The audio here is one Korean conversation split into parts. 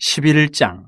11장.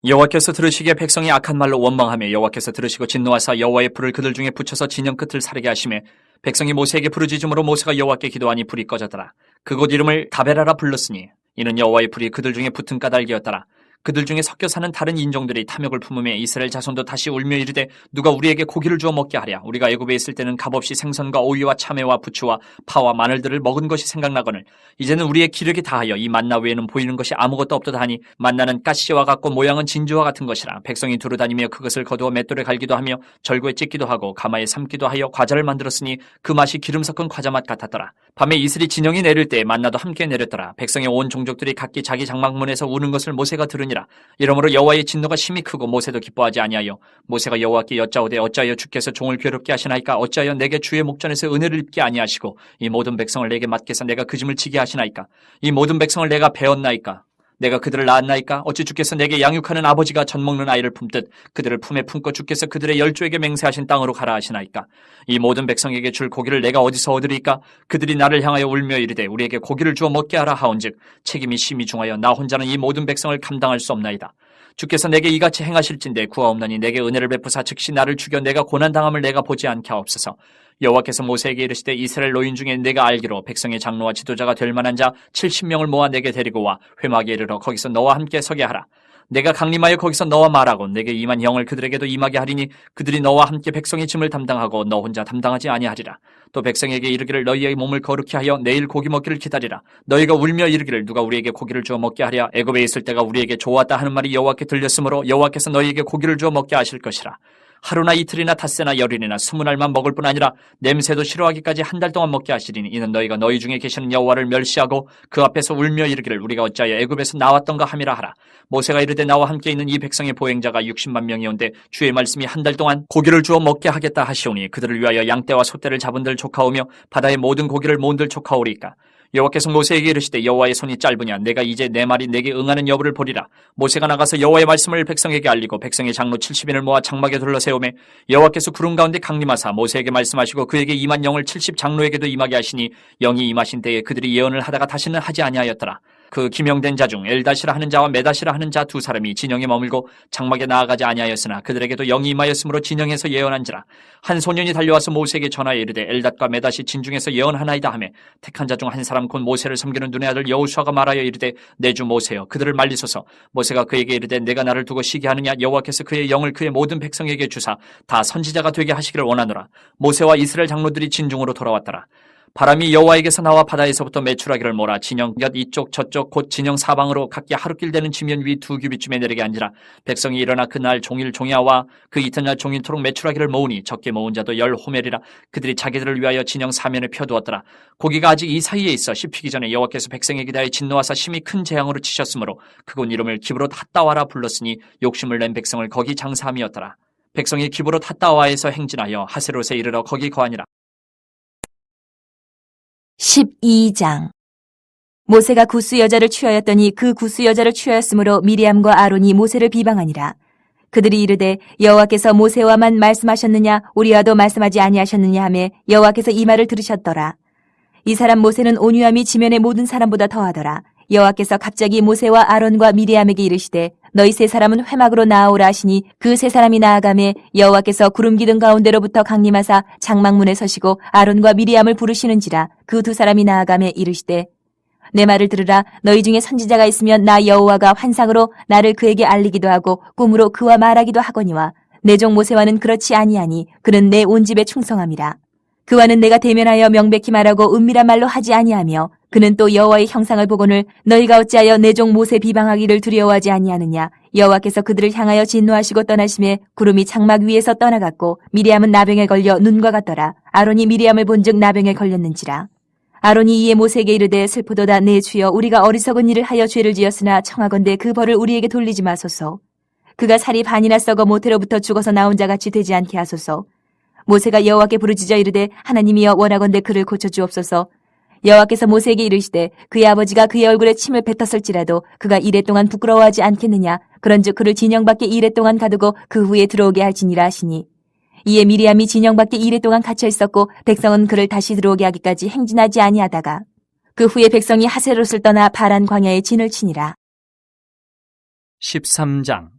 여호와께서 들으시기에 백성이 악한 말로 원망하며 여호와께서 들으시고 진노하사 여호와의 불을 그들 중에 붙여서 진영 끝을 사르게 하시매 백성이 모세에게 부르짖음으로 모세가 여호와께 기도하니 불이 꺼졌더라. 그곳 이름을 다베라라 불렀으니 이는 여호와의 불이 그들 중에 붙은 까닭이었더라. 그들 중에 섞여 사는 다른 인종들이 탐욕을 품으며 이스라엘 자손도 다시 울며 이르되 누가 우리에게 고기를 주어 먹게 하랴. 우리가 애굽에 있을 때는 값없이 생선과 오이와 참외와 부추와 파와 마늘들을 먹은 것이 생각나거늘 이제는 우리의 기력이 다하여 이 만나 외에는 보이는 것이 아무것도 없도다 하니 만나는 가시와 같고 모양은 진주와 같은 것이라. 백성이 두루 다니며 그것을 거두어 맷돌에 갈기도 하며 절구에 찢기도 하고 가마에 삶기도 하여 과자를 만들었으니 그 맛이 기름 섞은 과자 맛 같았더라. 밤에 이슬이 진영이 내릴 때 만나도 함께 내렸더라. 백성의 온 종족들이 각기 자기 장막문에서 우는 것을 모세가 들으니 이러므로 여호와의 진노가 심히 크고 모세도 기뻐하지 아니하여 모세가 여호와께 여짜오되 어찌하여 주께서 종을 괴롭게 하시나이까. 어찌하여 내게 주의 목전에서 은혜를 입게 아니하시고 이 모든 백성을 내게 맡겨서 내가 그 짐을 지게 하시나이까. 이 모든 백성을 내가 배었나이까. 내가 그들을 낳았나이까. 어찌 주께서 내게 양육하는 아버지가 젖 먹는 아이를 품듯 그들을 품에 품고 주께서 그들의 열조에게 맹세하신 땅으로 가라 하시나이까. 이 모든 백성에게 줄 고기를 내가 어디서 얻으리까. 그들이 나를 향하여 울며 이르되 우리에게 고기를 주어 먹게 하라 하온즉 책임이 심히 중하여 나 혼자는 이 모든 백성을 감당할 수 없나이다. 주께서 내게 이같이 행하실진대 구하옵나니 내게 은혜를 베푸사 즉시 나를 죽여 내가 고난당함을 내가 보지 않게 하옵소서. 여호와께서 모세에게 이르시되 이스라엘 노인 중에 내가 알기로 백성의 장로와 지도자가 될 만한 자 70명을 모아 내게 데리고 와 회막에 이르러 거기서 너와 함께 서게 하라. 내가 강림하여 거기서 너와 말하고 내게 임한 영을 그들에게도 임하게 하리니 그들이 너와 함께 백성의 짐을 담당하고 너 혼자 담당하지 아니하리라. 또 백성에게 이르기를 너희의 몸을 거룩히 하여 내일 고기 먹기를 기다리라. 너희가 울며 이르기를 누가 우리에게 고기를 주어 먹게 하랴. 애굽에 있을 때가 우리에게 좋았다 하는 말이 여호와께 들렸으므로 여호와께서 너희에게 고기를 주어 먹게 하실 것이라. 하루나 이틀이나 닷새나 열흘이나 20날만 먹을 뿐 아니라 냄새도 싫어하기까지 한 달 동안 먹게 하시리니 이는 너희가 너희 중에 계시는 여호와를 멸시하고 그 앞에서 울며 이르기를 우리가 어찌하여 애굽에서 나왔던가 함이라 하라. 모세가 이르되 나와 함께 있는 이 백성의 보행자가 60만 명이온데 주의 말씀이 한 달 동안 고기를 주어 먹게 하겠다 하시오니 그들을 위하여 양떼와 소떼를 잡은들 족하오며 바다의 모든 고기를 모은들 족하오리까. 여호와께서 모세에게 이르시되 여호와의 손이 짧으냐. 내가 이제 내 말이 내게 응하는 여부를 보리라. 모세가 나가서 여호와의 말씀을 백성에게 알리고 백성의 장로 70인을 모아 장막에 둘러세우매 여호와께서 구름 가운데 강림하사 모세에게 말씀하시고 그에게 임한 영을 70 장로에게도 임하게 하시니 영이 임하신 때에 그들이 예언을 하다가 다시는 하지 아니하였더라. 그 기명된 자 중 엘다시라 하는 자와 메다시라 하는 자 두 사람이 진영에 머물고 장막에 나아가지 아니하였으나 그들에게도 영이 임하였으므로 진영에서 예언한지라. 한 소년이 달려와서 모세에게 전하여 이르되 엘닷과 메다시 진중에서 예언하나이다 하며 택한 자 중 한 사람 곧 모세를 섬기는 눈의 아들 여호수아가 말하여 이르되 내 주 모세여 그들을 말리소서. 모세가 그에게 이르되 내가 나를 두고 시기 하느냐. 여호와께서 그의 영을 그의 모든 백성에게 주사 다 선지자가 되게 하시기를 원하노라. 모세와 이스라엘 장로들이 진중으로 돌아왔더라. 바람이 여호와에게서 나와 바다에서부터 메추라기를 몰아 진영 곁 이쪽 저쪽 곧 진영 사방으로 각기 하루길 되는 지면 위 2규빗쯤에 내리게 앉으라. 백성이 일어나 그날 종일 종야와 그 이튿날 종일토록 메추라기를 모으니 적게 모은 자도 10호멜이라. 그들이 자기들을 위하여 진영 사면에 펴두었더라. 고기가 아직 이 사이에 있어 씹히기 전에 여호와께서 백성에게 대하여 진노하사 심히 큰 재앙으로 치셨으므로 그곳 이름을 기브롯 핫다와라 불렀으니 욕심을 낸 백성을 거기 장사함이었더라. 백성이 기브롯 핫다와에서 행진하여 하세롯에 이르러 거기 거하니라. 12장. 모세가 구스 여자를 취하였더니 그 구스 여자를 취하였으므로 미리암과 아론이 모세를 비방하니라. 그들이 이르되 여호와께서 모세와만 말씀하셨느냐 우리와도 말씀하지 아니하셨느냐 하며 여호와께서 이 말을 들으셨더라. 이 사람 모세는 온유함이 지면의 모든 사람보다 더하더라. 여호와께서 갑자기 모세와 아론과 미리암에게 이르시되 너희 세 사람은 회막으로 나아오라 하시니 그 세 사람이 나아가매 여호와께서 구름 기둥 가운데로부터 강림하사 장막문에 서시고 아론과 미리암을 부르시는지라. 그 두 사람이 나아가매 이르시되 내 말을 들으라. 너희 중에 선지자가 있으면 나 여호와가 환상으로 나를 그에게 알리기도 하고 꿈으로 그와 말하기도 하거니와 내 종 모세와는 그렇지 아니하니 그는 내 온 집에 충성함이라. 그와는 내가 대면하여 명백히 말하고 은밀한 말로 하지 아니하며 그는 또 여호와의 형상을 보거늘 너희가 어찌하여 내 종 모세 비방하기를 두려워하지 아니하느냐. 여호와께서 그들을 향하여 진노하시고 떠나심에 구름이 장막 위에서 떠나갔고 미리암은 나병에 걸려 눈과 같더라. 아론이 미리암을 본즉 나병에 걸렸는지라. 아론이 이에 모세에게 이르되 슬프도다 내 주여 우리가 어리석은 일을 하여 죄를 지었으나 청하건대 그 벌을 우리에게 돌리지 마소서. 그가 살이 반이나 썩어 모태로부터 죽어서 나온 자같이 되지 않게 하소서. 모세가 여호와께 부르짖어 이르되 하나님이여 원하건대 그를 고쳐주옵소서. 여호와께서 모세에게 이르시되 그의 아버지가 그의 얼굴에 침을 뱉었을지라도 그가 이레 동안 부끄러워하지 않겠느냐. 그런즉 그를 진영 밖에 이레 동안 가두고 그 후에 들어오게 할지니라 하시니 이에 미리암이 진영 밖에 이레 동안 갇혀 있었고 백성은 그를 다시 들어오게 하기까지 행진하지 아니하다가 그 후에 백성이 하세롯을 떠나 바란 광야에 진을 치니라. 13장.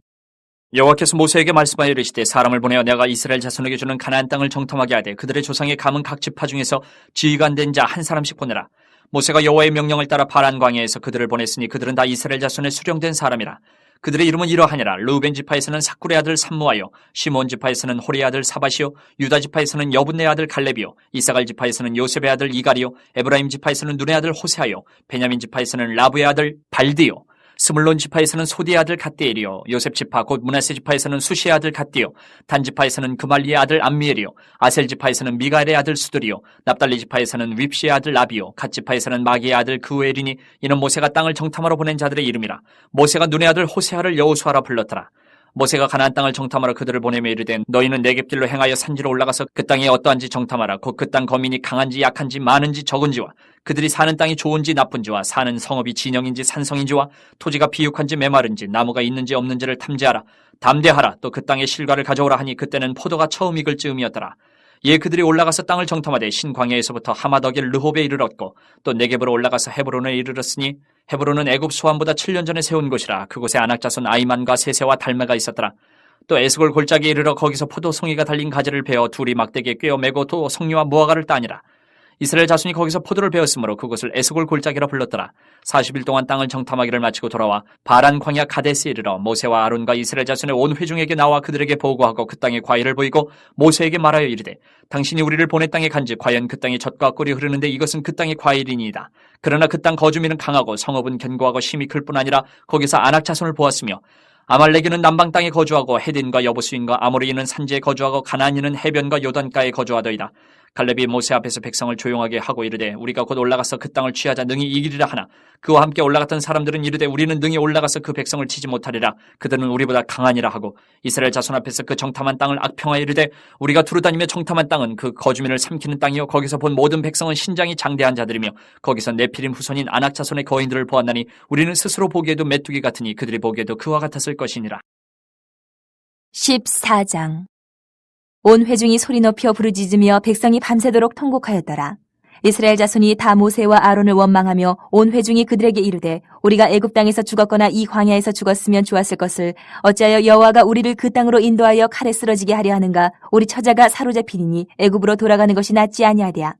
여호와께서 모세에게 말씀하여 이르시되 사람을 보내어 내가 이스라엘 자손에게 주는 가나안 땅을 정탐하게 하되 그들의 조상의 감은 각 지파 중에서 지휘관 된 자 한 사람씩 보내라. 모세가 여호와의 명령을 따라 바란 광야에서 그들을 보냈으니 그들은 다 이스라엘 자손의 수령된 사람이라. 그들의 이름은 이러하니라. 르우벤 지파에서는 삭굴의 아들 삼무아요, 시몬 지파에서는 호리의 아들 사밧이요, 유다 지파에서는 여분네 아들 갈렙이요, 이사갈 지파에서는 요셉의 아들 이갈이요, 에브라임 지파에서는 눈의 아들 호세아요, 베냐민 지파에서는 라브의 아들 발디요, 스물론 지파에서는 소디의 아들 갓디엘이요, 요셉 지파 곧 므낫세 지파에서는 수시의 아들 갓디요, 단 지파에서는 그말리의 아들 암미엘이요, 아셀 지파에서는 미가엘의 아들 수들이요, 납달리 지파에서는 윕시의 아들 라비요, 갓 지파에서는 마기의 아들 그우엘이니 이는 모세가 땅을 정탐하러 보낸 자들의 이름이라. 모세가 눈의 아들 호세아를 여호수아라 불렀더라. 모세가 가나안 땅을 정탐하러 그들을 보내며 이르되 너희는 내겝길로 행하여 산지로 올라가서 그 땅이 어떠한지 정탐하라. 곧 그 땅 거민이 강한지 약한지 많은지 적은지와 그들이 사는 땅이 좋은지 나쁜지와 사는 성읍이 진영인지 산성인지와 토지가 비육한지 메마른지 나무가 있는지 없는지를 탐지하라. 담대하라. 또 그 땅의 실과를 가져오라 하니 그때는 포도가 처음 익을 즈음이었더라. 예, 그들이 올라가서 땅을 정탐하되 신광야에서부터 하마덕의 르홉에 이르렀고 또 네겝으로 올라가서 헤브론에 이르렀으니 헤브론은 애굽 소환보다 7년 전에 세운 곳이라. 그곳에 아낙자손 아이만과 세세와 달메가 있었더라. 또 에스골 골짜기에 이르러 거기서 포도송이가 달린 가지를 베어 둘이 막대기에 꿰어 매고 또 송이와 무화과를 따니라. 이스라엘 자손이 거기서 포도를 베었으므로 그곳을 에스골 골짜기라 불렀더라. 40일 동안 땅을 정탐하기를 마치고 돌아와 바란 광야 가데스에 이르러 모세와 아론과 이스라엘 자손의 온 회중에게 나와 그들에게 보고하고 그 땅의 과일을 보이고 모세에게 말하여 이르되 당신이 우리를 보낸 땅에 간즉 과연 그 땅이 젖과 꿀이 흐르는데 이것은 그 땅의 과일이니이다. 그러나 그 땅 거주민은 강하고 성읍은 견고하고 심이 클 뿐 아니라 거기서 아낙 자손을 보았으며 아말렉인은 남방 땅에 거주하고 헤딘과 여부수인과 아모리인은 산지에 거주하고 가나안인은 해변과 요단가에 거주하더이다. 갈렙이 모세 앞에서 백성을 조용하게 하고 이르되 우리가 곧 올라가서 그 땅을 취하자 능히 이기리라 하나 그와 함께 올라갔던 사람들은 이르되 우리는 능히 올라가서 그 백성을 치지 못하리라. 그들은 우리보다 강하니라 하고 이스라엘 자손 앞에서 그 정탐한 땅을 악평하여 이르되 우리가 두루다니며 정탐한 땅은 그 거주민을 삼키는 땅이요 거기서 본 모든 백성은 신장이 장대한 자들이며 거기서 네피림 후손인 아낙 자손의 거인들을 보았나니 우리는 스스로 보기에도 메뚜기 같으니 그들이 보기에도 그와 같았을 것이니라. 14장. 온 회중이 소리 높여 부르짖으며 백성이 밤새도록 통곡하였더라. 이스라엘 자손이 다 모세와 아론을 원망하며 온 회중이 그들에게 이르되 우리가 애굽 땅에서 죽었거나 이 광야에서 죽었으면 좋았을 것을 어찌하여 여호와가 우리를 그 땅으로 인도하여 칼에 쓰러지게 하려 하는가. 우리 처자가 사로잡히니 애굽으로 돌아가는 것이 낫지 아니하랴.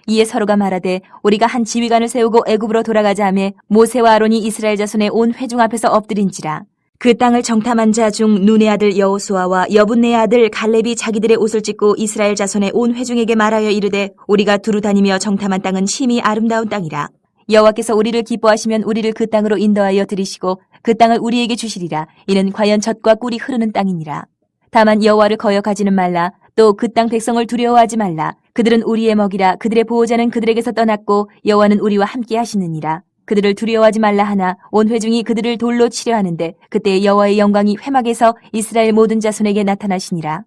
이에 서로가 말하되 우리가 한 지휘관을 세우고 애굽으로 돌아가자 하매 모세와 아론이 이스라엘 자손의 온 회중 앞에서 엎드린지라. 그 땅을 정탐한 자 중 눈의 아들 여호수아와 여분네의 아들 갈렙이 자기들의 옷을 찢고 이스라엘 자손의 온 회중에게 말하여 이르되 우리가 두루 다니며 정탐한 땅은 심히 아름다운 땅이라. 여호와께서 우리를 기뻐하시면 우리를 그 땅으로 인도하여 들이시고 그 땅을 우리에게 주시리라. 이는 과연 젖과 꿀이 흐르는 땅이니라. 다만 여호와를 거역하지는 말라. 또 그 땅 백성을 두려워하지 말라. 그들은 우리의 먹이라. 그들의 보호자는 그들에게서 떠났고 여호와는 우리와 함께 하시느니라. 그들을 두려워하지 말라 하나 온 회중이 그들을 돌로 치려 하는데 그때 여호와의 영광이 회막에서 이스라엘 모든 자손에게 나타나시니라.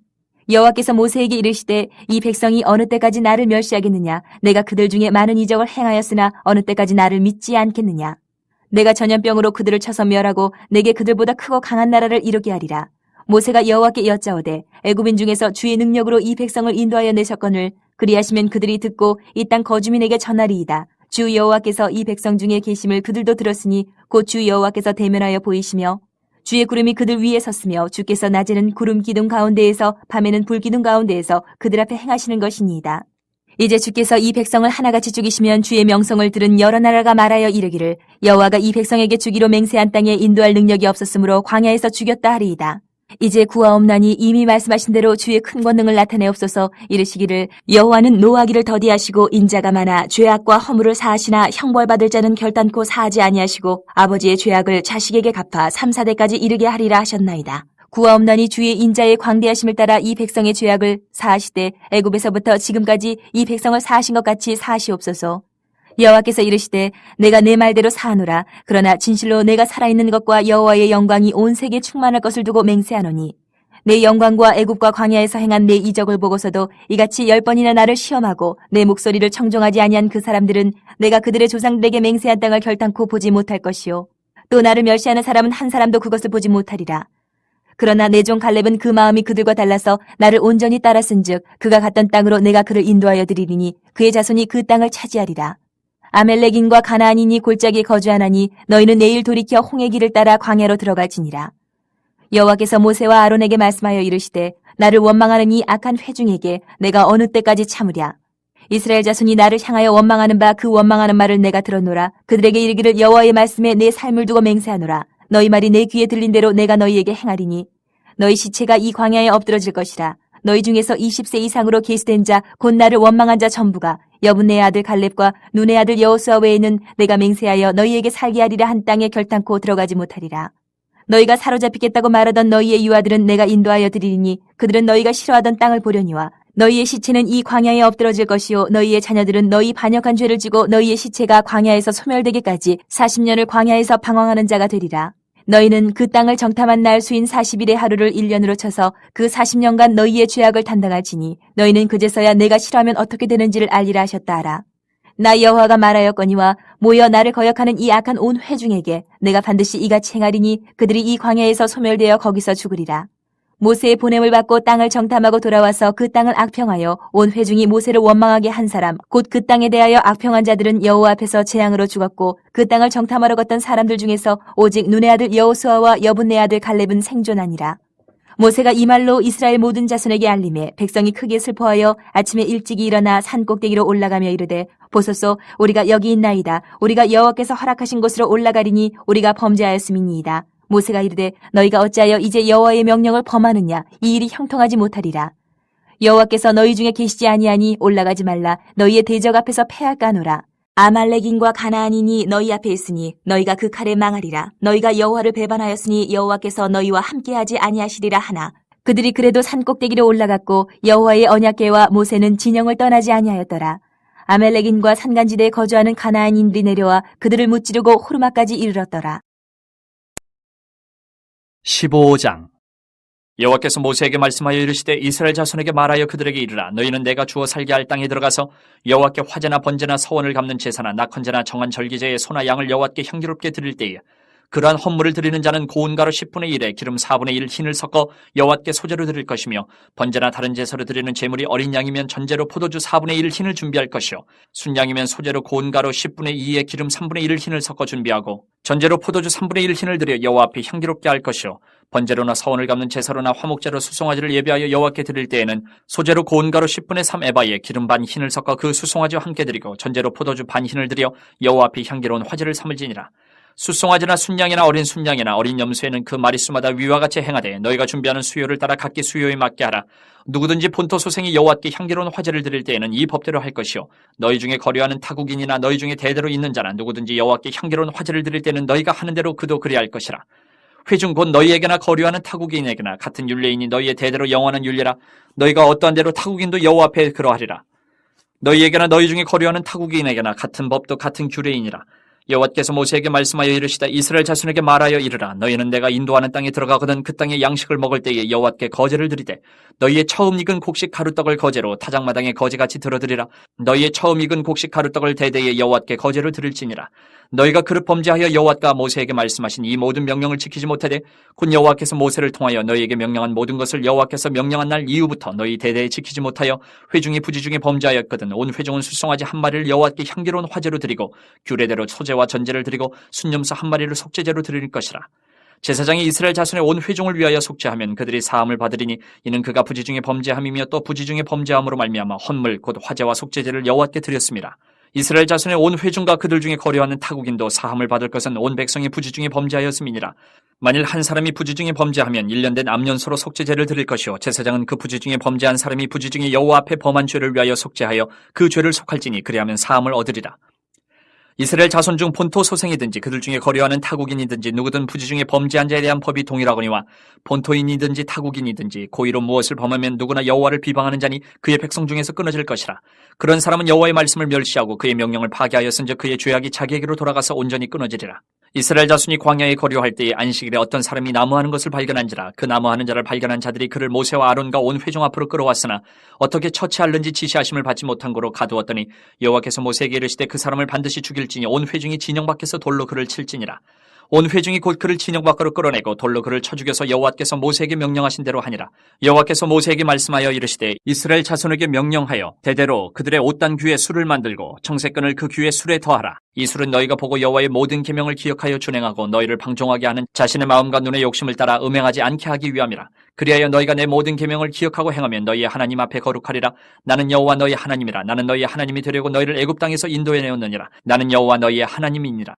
여호와께서 모세에게 이르시되 이 백성이 어느 때까지 나를 멸시하겠느냐. 내가 그들 중에 많은 이적을 행하였으나 어느 때까지 나를 믿지 않겠느냐. 내가 전염병으로 그들을 쳐서 멸하고 내게 그들보다 크고 강한 나라를 이루게 하리라. 모세가 여호와께 여짜오되 애굽인 중에서 주의 능력으로 이 백성을 인도하여 내셨거늘 그리하시면 그들이 듣고 이 땅 거주민에게 전하리이다. 주 여호와께서 이 백성 중에 계심을 그들도 들었으니 곧 주 여호와께서 대면하여 보이시며 주의 구름이 그들 위에 섰으며 주께서 낮에는 구름 기둥 가운데에서 밤에는 불 기둥 가운데에서 그들 앞에 행하시는 것이니이다. 이제 주께서 이 백성을 하나같이 죽이시면 주의 명성을 들은 여러 나라가 말하여 이르기를 여호와가 이 백성에게 주기로 맹세한 땅에 인도할 능력이 없었으므로 광야에서 죽였다 하리이다. 이제 구하옵나니 이미 말씀하신 대로 주의 큰 권능을 나타내옵소서. 이르시기를 여호와는 노하기를 더디하시고 인자가 많아 죄악과 허물을 사하시나 형벌받을 자는 결단코 사하지 아니하시고 아버지의 죄악을 자식에게 갚아 3, 4대까지 이르게 하리라 하셨나이다. 구하옵나니 주의 인자의 광대하심을 따라 이 백성의 죄악을 사하시되 애굽에서부터 지금까지 이 백성을 사하신 것 같이 사하시옵소서. 여호와께서 이르시되 내가 내 말대로 사하노라. 그러나 진실로 내가 살아있는 것과 여호와의 영광이 온 세계에 충만할 것을 두고 맹세하노니 내 영광과 애굽과 광야에서 행한 내 이적을 보고서도 이같이 10번이나 나를 시험하고 내 목소리를 청종하지 아니한 그 사람들은 내가 그들의 조상들에게 맹세한 땅을 결단코 보지 못할 것이요 또 나를 멸시하는 사람은 한 사람도 그것을 보지 못하리라. 그러나 내 종 갈렙은 그 마음이 그들과 달라서 나를 온전히 따랐은즉 그가 갔던 땅으로 내가 그를 인도하여 드리리니 그의 자손이 그 땅을 차지하리라. 아멜렉인과 가나안인이 골짜기에 거주하나니 너희는 내일 돌이켜 홍해 길을 따라 광야로 들어갈지니라. 여호와께서 모세와 아론에게 말씀하여 이르시되 나를 원망하는 이 악한 회중에게 내가 어느 때까지 참으랴. 이스라엘 자손이 나를 향하여 원망하는 바 그 원망하는 말을 내가 들었노라. 그들에게 이르기를 여호와의 말씀에 내 삶을 두고 맹세하노라. 너희 말이 내 귀에 들린 대로 내가 너희에게 행하리니 너희 시체가 이 광야에 엎드러질 것이라. 너희 중에서 20세 이상으로 계수된 자 곧 나를 원망한 자 전부가 여분네의 아들 갈렙과 눈의 아들 여호수아 외에는 내가 맹세하여 너희에게 살게 하리라 한 땅에 결탄코 들어가지 못하리라. 너희가 사로잡히겠다고 말하던 너희의 유아들은 내가 인도하여 드리리니 그들은 너희가 싫어하던 땅을 보려니와 너희의 시체는 이 광야에 엎드러질 것이요 너희의 자녀들은 너희 반역한 죄를 지고 너희의 시체가 광야에서 소멸되기까지 40년을 광야에서 방황하는 자가 되리라. 너희는 그 땅을 정탐한 날 수인 40일의 하루를 1년으로 쳐서 그 40년간 너희의 죄악을 담당할지니 너희는 그제서야 내가 싫어하면 어떻게 되는지를 알리라 하셨다 하라. 나 여호와가 말하였거니와 모여 나를 거역하는 이 악한 온 회중에게 내가 반드시 이같이 행하리니 그들이 이 광야에서 소멸되어 거기서 죽으리라. 모세의 보냄을 받고 땅을 정탐하고 돌아와서 그 땅을 악평하여 온 회중이 모세를 원망하게 한 사람 곧 그 땅에 대하여 악평한 자들은 여호와 앞에서 재앙으로 죽었고 그 땅을 정탐하러 갔던 사람들 중에서 오직 눈의 아들 여호수아와 여분네 아들 갈렙은 생존하니라. 모세가 이 말로 이스라엘 모든 자손에게 알림해 백성이 크게 슬퍼하여 아침에 일찍이 일어나 산 꼭대기로 올라가며 이르되 보소서 우리가 여기 있나이다. 우리가 여호와께서 허락하신 곳으로 올라가리니 우리가 범죄하였음이니이다. 모세가 이르되 너희가 어찌하여 이제 여호와의 명령을 범하느냐. 이 일이 형통하지 못하리라. 여호와께서 너희 중에 계시지 아니하니 올라가지 말라. 너희의 대적 앞에서 패할까노라. 아말렉인과 가나안인이 너희 앞에 있으니 너희가 그 칼에 망하리라. 너희가 여호와를 배반하였으니 여호와께서 너희와 함께하지 아니하시리라 하나. 그들이 그래도 산 꼭대기로 올라갔고 여호와의 언약궤와 모세는 진영을 떠나지 아니하였더라. 아멜렉인과 산간지대에 거주하는 가나안인들이 내려와 그들을 무찌르고 호르마까지 이르렀더라. 15장. 여호와께서 모세에게 말씀하여 이르시되 이스라엘 자손에게 말하여 그들에게 이르라. 너희는 내가 주어 살게 할 땅에 들어가서 여호와께 화제나 번제나 서원을 갚는 제사나 낙헌제나 정한 절기제의 소나 양을 여호와께 향기롭게 드릴 때에 그러한 헌물을 드리는 자는 고운 가루 10분의 1에 기름 4분의 1 흰을 섞어 여호와께 소제로 드릴 것이며 번제나 다른 제사로 드리는 제물이 어린 양이면 전제로 포도주 4분의 1 흰을 준비할 것이요 순양이면 소제로 고운 가루 10분의 2에 기름 3분의 1 흰을 섞어 준비하고 전제로 포도주 3분의 1 흰을 드려 여호와 앞에 향기롭게 할 것이요 번제로나 서원을 갚는 제사로나 화목제로 수송아지를 예비하여 여호와께 드릴 때에는 소제로 고운 가루 10분의 3 에바에 기름 반 흰을 섞어 그 수송아지와 함께 드리고 전제로 포도주 반 흰을 드려 여호와 앞에 향기로운 화제를 삼을지니라. 수송아지나 순양이나 어린 순양이나 어린 염소에는 그 마리수마다 위와 같이 행하되 너희가 준비하는 수요를 따라 각기 수요에 맞게 하라. 누구든지 본토 소생이 여호와께 향기로운 화제를 드릴 때에는 이 법대로 할 것이요 너희 중에 거류하는 타국인이나 너희 중에 대대로 있는 자나 누구든지 여호와께 향기로운 화제를 드릴 때는 너희가 하는 대로 그도 그리할 것이라. 회중 곧 너희에게나 거류하는 타국인에게나 같은 율례이니 너희의 대대로 영원한 율례라. 너희가 어떠한 대로 타국인도 여호와 앞에 그러하리라. 너희에게나 너희 중에 거류하는 타국인에게나 같은 법도 같은 규례이니라. 여호와께서 모세에게 말씀하여 이르시다. 이스라엘 자손에게 말하여 이르라. 너희는 내가 인도하는 땅에 들어가거든 그 땅의 양식을 먹을 때에 여호와께 거제를 드리되 너희의 처음 익은 곡식 가루떡을 거제로 타작마당에 거제같이 들어드리라. 너희의 처음 익은 곡식 가루떡을 대대에 여호와께 거제를 드릴지니라. 너희가 그릇 범죄하여 여호와가 모세에게 말씀하신 이 모든 명령을 지키지 못하되 곧 여호와께서 모세를 통하여 너희에게 명령한 모든 것을 여호와께서 명령한 날 이후부터 너희 대대에 지키지 못하여 회중이 부지중에 범죄하였거든 온 회중은 수송아지 한 마리를 여호와께 향기로운 화제로 드리고 규례대로 소제와 전제를 드리고 순염소 한 마리를 속죄제로 드릴 것이라. 제사장이 이스라엘 자손의 온 회중을 위하여 속죄하면 그들이 사함을 받으리니 이는 그가 부지중에 범죄함이며 또 부지중에 범죄함으로 말미암아 헌물 곧 화제와 속죄제를 여호와께 드렸습니다. 이스라엘 자손의 온 회중과 그들 중에 거류하는 타국인도 사함을 받을 것은 온 백성이 부지중에 범죄하였음이니라. 만일 한 사람이 부지중에 범죄하면 1년 된 암년소로 속죄제를 드릴 것이요 제사장은 그 부지중에 범죄한 사람이 부지중에 여호와 앞에 범한 죄를 위하여 속죄하여 그 죄를 속할지니 그리하면 사함을 얻으리라. 이스라엘 자손 중 본토 소생이든지 그들 중에 거류하는 타국인이든지 누구든 부지중에 범죄한 자에 대한 법이 동일하거니와 본토인이든지 타국인이든지 고의로 무엇을 범하면 누구나 여호와를 비방하는 자니 그의 백성 중에서 끊어질 것이라. 그런 사람은 여호와의 말씀을 멸시하고 그의 명령을 파괴하였은즉 그의 죄악이 자기에게로 돌아가서 온전히 끊어지리라. 이스라엘 자손이 광야에 거류할 때에 안식일에 어떤 사람이 나무하는 것을 발견한지라. 그 나무하는 자를 발견한 자들이 그를 모세와 아론과 온 회중 앞으로 끌어왔으나 어떻게 처치할는지 지시하심을 받지 못한 거로 가두었더니 여호와께서 모세에게 이르시되 그 사람을 반드시 죽일지니 온 회중이 진영 밖에서 돌로 그를 칠지니라. 온 회중이 곧 그를 진영 밖으로 끌어내고 돌로 그를 쳐 죽여서 여호와께서 모세에게 명령하신 대로 하니라. 여호와께서 모세에게 말씀하여 이르시되 이스라엘 자손에게 명령하여 대대로 그들의 옷단 귀에 술을 만들고 청색끈을 그 귀에 술에 더하라. 이 술은 너희가 보고 여호와의 모든 계명을 기억하여 준행하고 너희를 방종하게 하는 자신의 마음과 눈의 욕심을 따라 음행하지 않게 하기 위함이라. 그리하여 너희가 내 모든 계명을 기억하고 행하면 너희의 하나님 앞에 거룩하리라. 나는 여호와 너희 하나님이라. 나는 너희의 하나님이 되려고 너희를 애굽 땅에서 인도해 내었느니라. 나는 여호와 너희의 하나님이니라.